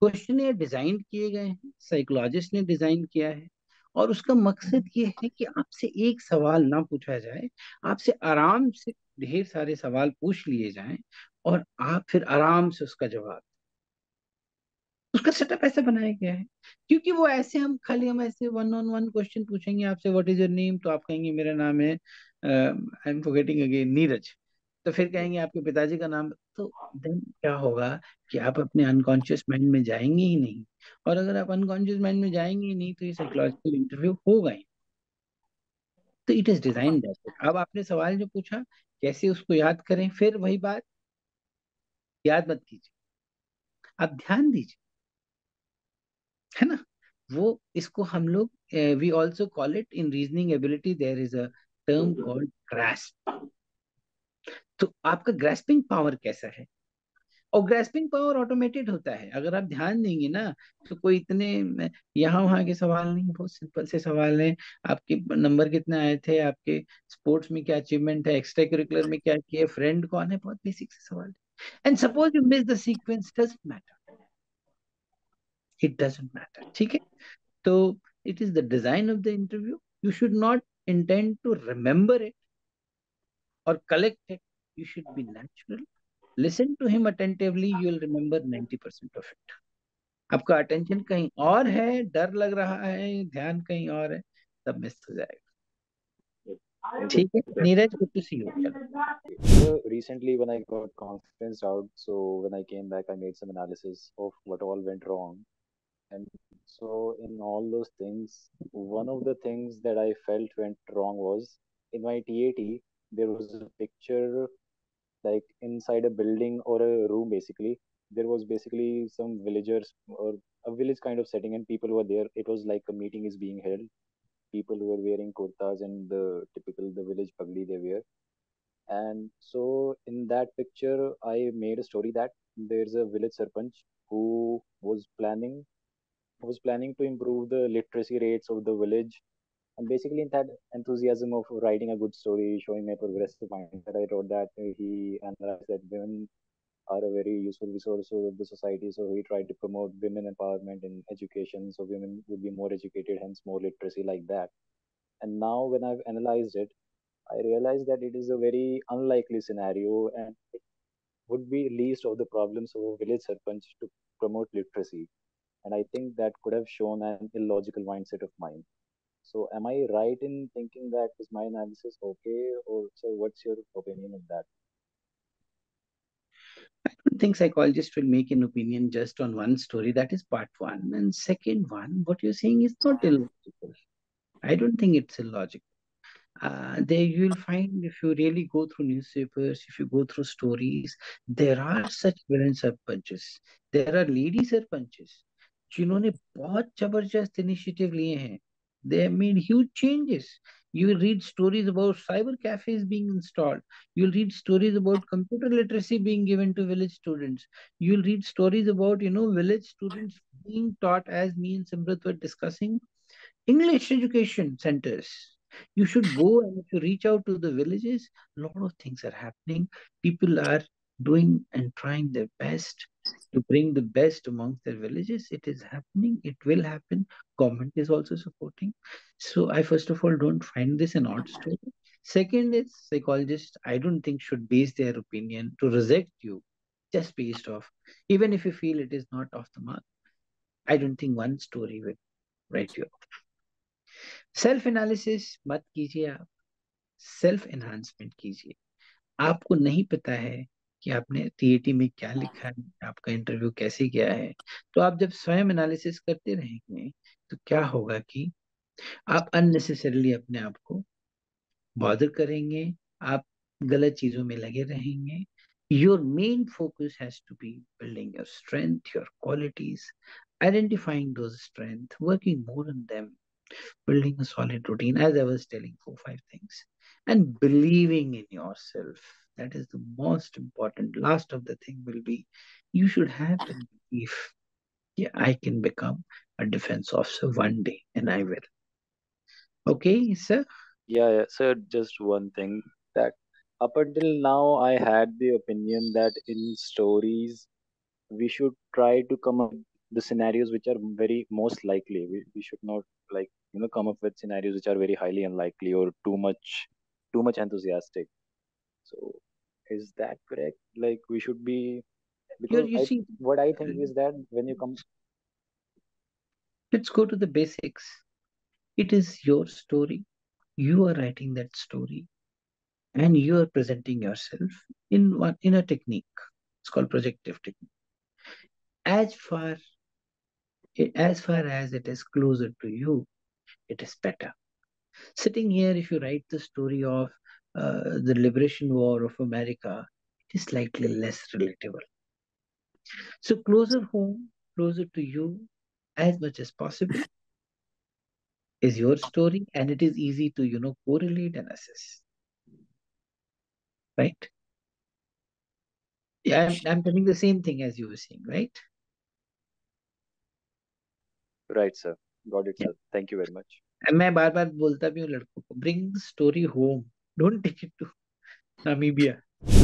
Questionnaire design किए गए हैं, साइकोलॉजिस्ट ने डिजाइन किया है, और उसका मकसद ये है कि आपसे एक सवाल ना पूछा जाए, आपसे आराम से ढेर सारे सवाल पूछ लिए जाएं और आप फिर आराम से उसका जवाब. उसका सेटअप ऐसा बनाया गया है. क्योंकि वो ऐसे हम ऐसे वन ऑन वन क्वेश्चन पूछेंगे आपसे व्हाट इज योर नेम, तो आप कहेंगे मेरा नाम है I am forgetting again Neeraj. तो फिर कहेंगे आपके पिताजी का नाम. तो देन क्या होगा कि आप अपने अनकॉन्शियस माइंड में जाएंगे ही नहीं. और अगर आप अनकॉन्शियस माइंड में जाएंगे ही नहीं तो ये साइकोलॉजिकल इंटरव्यू होगा ही. तो इट इज डिजाइन दैट. अब आपने सवाल जो पूछा कैसे उसको याद करें, फिर वही बात, याद मत कीजिए, आप ध्यान दीजिए. वो इसको हम लोग we also call it in reasoning ability there is a term called grasp. तो आपका ग्रास्पिंग पावर कैसा है, और ग्रास्पिंग पावर ऑटोमेटेड होता है। अगर आप ध्यान देंगे ना तो कोई इतने यहाँ वहाँ के सवाल नहीं, बहुत सिंपल से सवाल हैं। आपके नंबर कितने आए थे, आपके स्पोर्ट्स में क्या अचीवमेंट है, एक्स्ट्रा करिकुलर में क्या किया, फ्रेंड कौन है, बहुत बेसिक से सवाल है। And suppose you miss the sequence, doesn't matter, it doesn't matter, ठीक है। तो it is the design of the interview, you should not intend to remember it or collect it. You should be natural. Listen to him attentively. You will remember 90% of it. आपका attention कहीं और है, डर लग रहा है, ध्यान कहीं और है, तब मिस हो जाएगा। ठीक है Neeraj, good to see you. चलो So recently, when I got conference out, so when I came back, I made some analysis of what all went wrong. And so in all those things, one of the things that I felt went wrong was in my TAT, there was a picture like inside a building or a room basically. There was basically some villagers or a village kind of setting, and people were there. It was like a meeting is being held. People were wearing kurtas and the typical the village pagdi they wear. And so in that picture, I made a story that there's a village sarpanch who was planning to improve the literacy rates of the village. And basically, in that enthusiasm of writing a good story, showing my progressive mindset, I wrote that he analyzed that women are a very useful resource of the society. So he tried to promote women empowerment in education, so women would be more educated, hence more literacy like that. And now, when I've analyzed it, I realized that it is a very unlikely scenario and it would be least of the problems of a village sarpanch to promote literacy. And I think that could have shown an illogical mindset of mine. So, am I right in thinking that is my analysis okay, or so? What's your opinion on that? I don't think psychologists will make an opinion just on one story. That is part one. And second one, what you're saying is not illogical. I don't think it's illogical. There you'll find, if you really go through newspapers, if you go through stories, there are such villain sarpanches, there are lady sarpanches जिन्होंने बहुत जबरदस्त initiative लिए हैं. They have made huge changes. You will read stories about cyber cafes being installed. You'll read stories about computer literacy being given to village students. You'll read stories about, village students being taught, as me and Simrat were discussing, English education centers. You should go, and if you reach out to the villages, a lot of things are happening. People are doing and trying their best to bring the best amongst their villages. It is happening. It will happen. Government is also supporting. So I first of all don't find this an odd story. Second is psychologists, I don't think should base their opinion to reject you just based off, even if you feel it is not off the mark. I don't think one story will write you off. Self analysis मत कीजिए, आप self enhancement कीजिए. आपको नहीं पता है कि आपने टीएटी में क्या लिखा है, आपका इंटरव्यू कैसे गया है, तो आप जब स्वयं एनालिसिस करते रहेंगे तो क्या होगा कि आप अननेसेसरीली अपने आप को बॉदर करेंगे, आप गलत चीजों में लगे रहेंगे. Your main focus has to be building your strength, your qualities, identifying those strength, working more on them, building a solid routine, as I was telling, 4 5 things, and believing in yourself. That is the most important. Last of the thing will be, you should have the belief, yeah, I can become a defense officer one day, and I will. Okay, sir. Yeah, so just one thing that up until now, I had the opinion that in stories, we should try to come up with the scenarios which are very most likely. We should not like come up with scenarios which are very highly unlikely or too much enthusiastic. So is that correct? Like we should be because You see, what I think is that when you come. let's go to the basics. It is your story. You are writing that story, and you are presenting yourself in a technique. It's called projective technique. As far as far as it is closer to you, it is better. Sitting here, if you write the story of the liberation war of America, it is slightly less relatable. So closer home, closer to you as much as possible. is your story, and it is easy to, correlate and assess. Right? Yeah, I'm telling the same thing as you were saying, right? Right, sir. Got it, Yeah. sir. Thank you very much. And मैं बार बार बोलता भी हूँ लड़कों को, bring the story home. Don't take it to Namibia.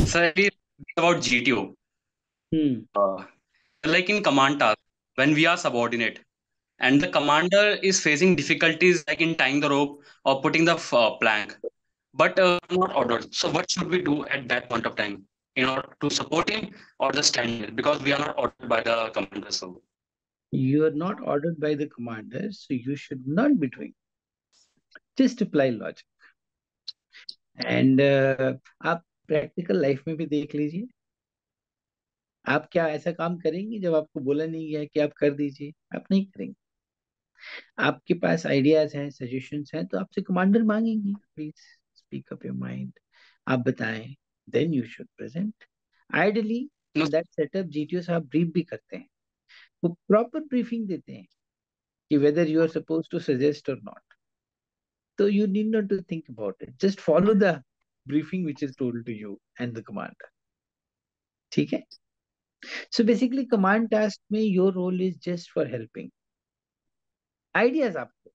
Sir, it's about GTO. Like in command task, when we are subordinate and the commander is facing difficulties like in tying the rope or putting the plank, but not ordered. So what should we do at that point of time in order to support him or just stand there? Because we are not ordered by the commander. So You are not ordered by the commander, so you should not be doing. Just apply logic. And आप practical life में भी देख लीजिए, आप क्या ऐसा काम करेंगे जब आपको बोला नहीं गया है कि आप कर दीजिए? आप नहीं करेंगे। आपके पास आइडियाज हैं, सजेशंस हैं, तो आपसे कमांडर मांगेंगे, please speak up your mind, आप बताएं, then you should present. Ideally in that setup GTO साहब ब्रीफ भी करते हैं, वो प्रॉपर ब्रीफिंग देते हैं कि whether you are suppose to suggest और नॉट। तो you need not to think about it, just follow the briefing which is told to you and the commander. ठीक है? सो बेसिकली कमांड टास्क में your role is just for helping. Ideas आपको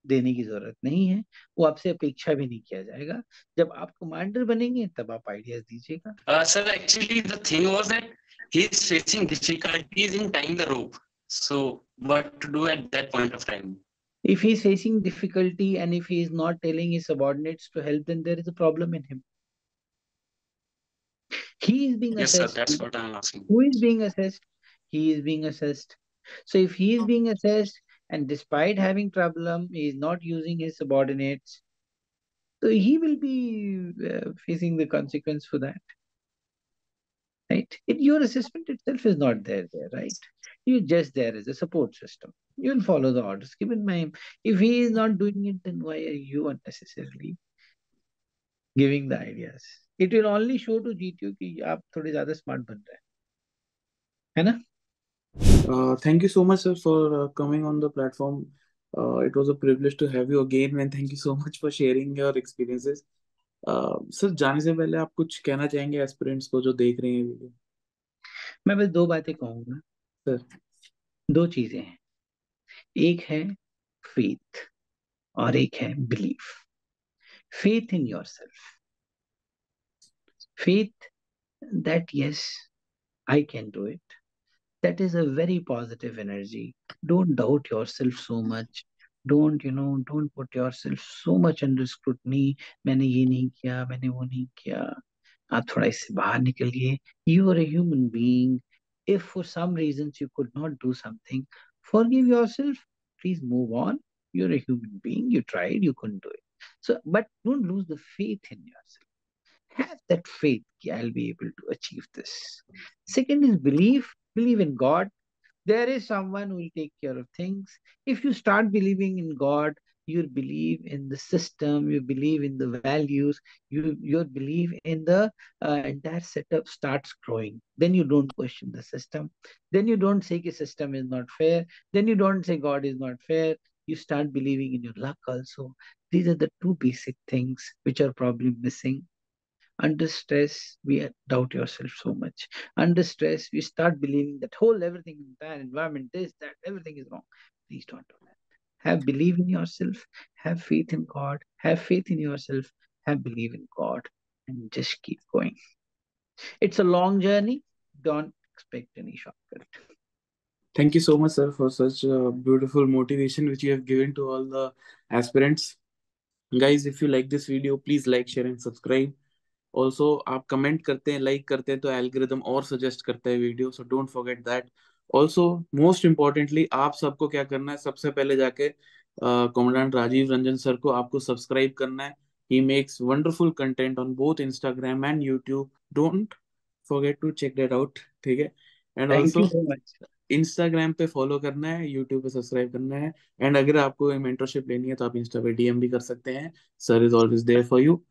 देने की जरूरत नहीं है, वो आपसे अपेक्षा भी नहीं किया जाएगा। जब आप कमांडर बनेंगे तब आप आइडियाज दीजिएगा। sir, actually the thing was that he is facing difficulties in tying the rope. So what to do at that point of time? If he is facing difficulty and if he is not telling his subordinates to help, then there is a problem in him. He is being Yes, assessed. sir, that's what I'm asking. Who is being assessed? He is being assessed. So if he is being assessed and despite having problem, he is not using his subordinates, so he will be facing the consequence for that. Right? Your assessment itself is not there, right? You're just there as a support system. You'll follow the orders given by him. If he is not doing it, then why are you unnecessarily giving the ideas? It will only show to GTO कि आप थोड़े ज़्यादा smart बन रहे हैं, है ना? Thank you so much, sir, for coming on the platform. It was a privilege to have you again, and thank you so much for sharing your experiences. Sir, जाने से पहले आप कुछ कहना चाहेंगे एस्पिरेंट्स को जो देख रहे हैं वीडियो? मैं बस दो बातें कहूँगा सर। दो चीजें हैं, एक है फेथ और एक है belief. Faith in yourself, faith that yes, I can do it. That is a very positive energy. Don't doubt yourself so much. Don't put yourself so much under scrutiny. मैंने ये नहीं किया, मैंने वो नहीं किया। आप थोड़ा इससे बाहर निकलिए। You are a human being. If for some reasons you could not do something, forgive yourself. Please move on. You're a human being. You tried, you couldn't do it. So, but don't lose the faith in yourself. Have that faith that I'll be able to achieve this. Second is belief. Believe in God. There is someone who will take care of things. If you start believing in God, you believe in the system, you believe in the values, your belief in the entire setup starts growing. Then you don't question the system. Then you don't say the system is not fair. Then you don't say God is not fair. You start believing in your luck also. These are the two basic things which are probably missing. Under stress, we doubt yourself so much. Under stress, we start believing that whole everything, entire environment, this, that, everything is wrong. Please don't do that. Have belief in yourself. Have faith in God. Have faith in yourself. Have belief in God. And just keep going. It's a long journey. Don't expect any shortcut. Thank you so much, sir, for such beautiful motivation which you have given to all the aspirants. Guys, if you like this video, please like, share and subscribe. Also आप comment करते हैं, like करते हैं तो algorithm और suggest करता है video, so don't forget that. Also most importantly आप सबको क्या करना है, सबसे पहले जाके कमांडेंट राजीव रंजन सर को आपको सब्सक्राइब करना है। He makes wonderful content on both Instagram and YouTube, don't forget to check that out, ठीक है? एंड ऑल्सो इंस्टाग्राम पे फॉलो करना है, यूट्यूब पे सब्सक्राइब करना है, एंड अगर आपको मेंटरशिप लेनी है तो आप इंस्टा पे डीएम भी कर सकते हैं। Sir is always there for you.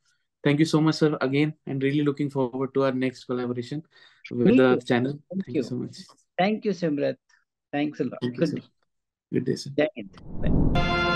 Thank you so much, sir, again, and really looking forward to our next collaboration with the channel. Thank you so much. Thank you, Simrat. Thanks a lot. Thank you, sir. Good day, sir. Jai Hind. Bye.